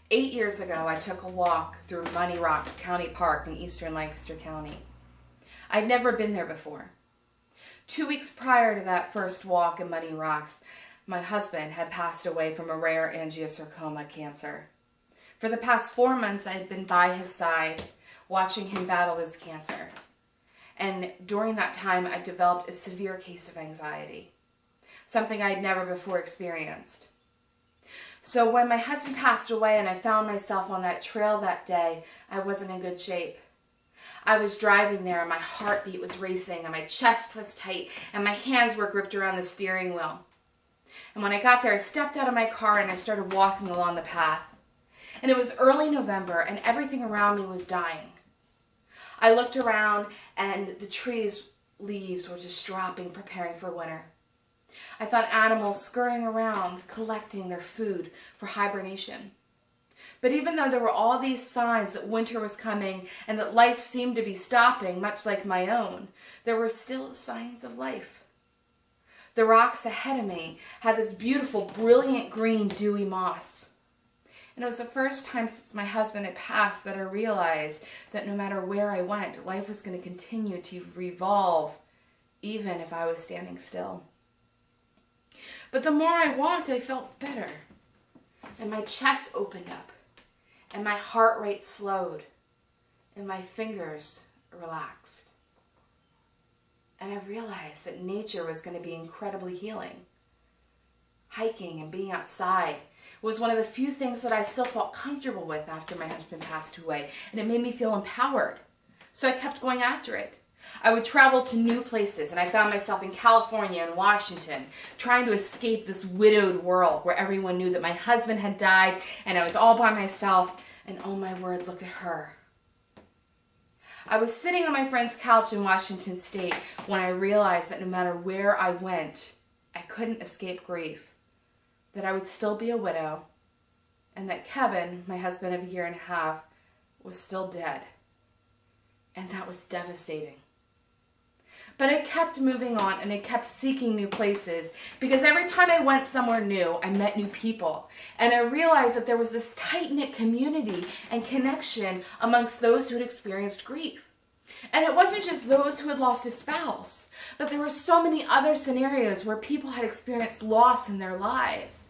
8 years ago, I took a walk through Muddy Rocks County Park in eastern Lancaster County. I'd never been there before. 2 weeks prior to that first walk in Muddy Rocks, my husband had passed away from a rare angiosarcoma cancer. For the past 4 months, I had been by his side, watching him battle this cancer. And during that time, I developed a severe case of anxiety, something I had never before experienced. So when my husband passed away and I found myself on that trail that day, I wasn't in good shape. I was driving there and my heartbeat was racing and my chest was tight and my hands were gripped around the steering wheel. And when I got there, I stepped out of my car and I started walking along the path. And it was early November and everything around me was dying. I looked around and the trees' leaves were just dropping, preparing for winter. I found animals scurrying around, collecting their food for hibernation. But even though there were all these signs that winter was coming and that life seemed to be stopping, much like my own, there were still signs of life. The rocks ahead of me had this beautiful, brilliant green, dewy moss. And it was the first time since my husband had passed that I realized that no matter where I went, life was going to continue to revolve, even if I was standing still. But the more I walked, I felt better. And my chest opened up. And my heart rate slowed. And my fingers relaxed. And I realized that nature was going to be incredibly healing. Hiking and being outside was one of the few things that I still felt comfortable with after my husband passed away. And it made me feel empowered. So I kept going after it. I would travel to new places, and I found myself in California and Washington, trying to escape this widowed world where everyone knew that my husband had died, and I was all by myself, and oh my word, look at her. I was sitting on my friend's couch in Washington State when I realized that no matter where I went, I couldn't escape grief, that I would still be a widow, and that Kevin, my husband of a year and a half, was still dead. And that was devastating. But I kept moving on and I kept seeking new places because every time I went somewhere new, I met new people. And I realized that there was this tight-knit community and connection amongst those who had experienced grief. And it wasn't just those who had lost a spouse, but there were so many other scenarios where people had experienced loss in their lives.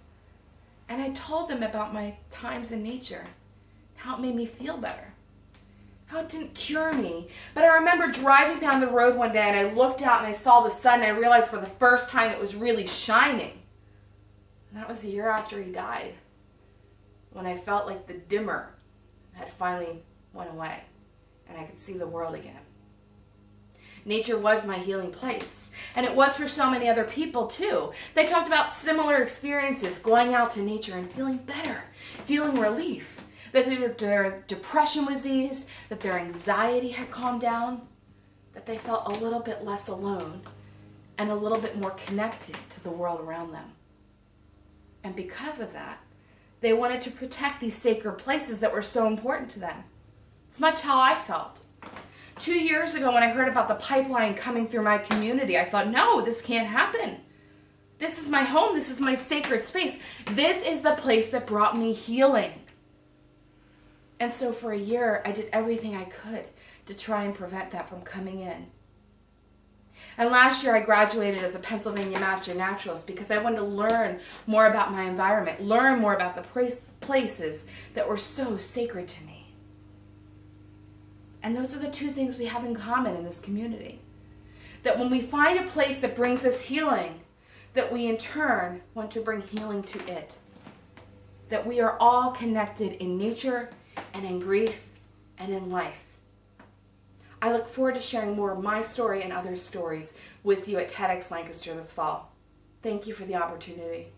And I told them about my times in nature, how it made me feel better. How it didn't cure me. But I remember driving down the road one day and I looked out and I saw the sun and I realized for the first time it was really shining. And that was the year after he died. When I felt like the dimmer had finally went away and I could see the world again. Nature was my healing place. And it was for so many other people too. They talked about similar experiences, going out to nature and feeling better, feeling relief. That their depression was eased, that their anxiety had calmed down, that they felt a little bit less alone and a little bit more connected to the world around them. And because of that, they wanted to protect these sacred places that were so important to them. It's much how I felt. 2 years ago when I heard about the pipeline coming through my community, I thought, no, this can't happen. This is my home. This is my sacred space. This is the place that brought me healing. And so for a year, I did everything I could to try and prevent that from coming in. And last year, I graduated as a Pennsylvania Master Naturalist because I wanted to learn more about my environment, learn more about the places that were so sacred to me. And those are the two things we have in common in this community. That when we find a place that brings us healing, that we in turn want to bring healing to it. That we are all connected in nature and in grief and in life. I look forward to sharing more of my story and others' stories with you at Tedx Lancaster this fall. Thank you for the opportunity.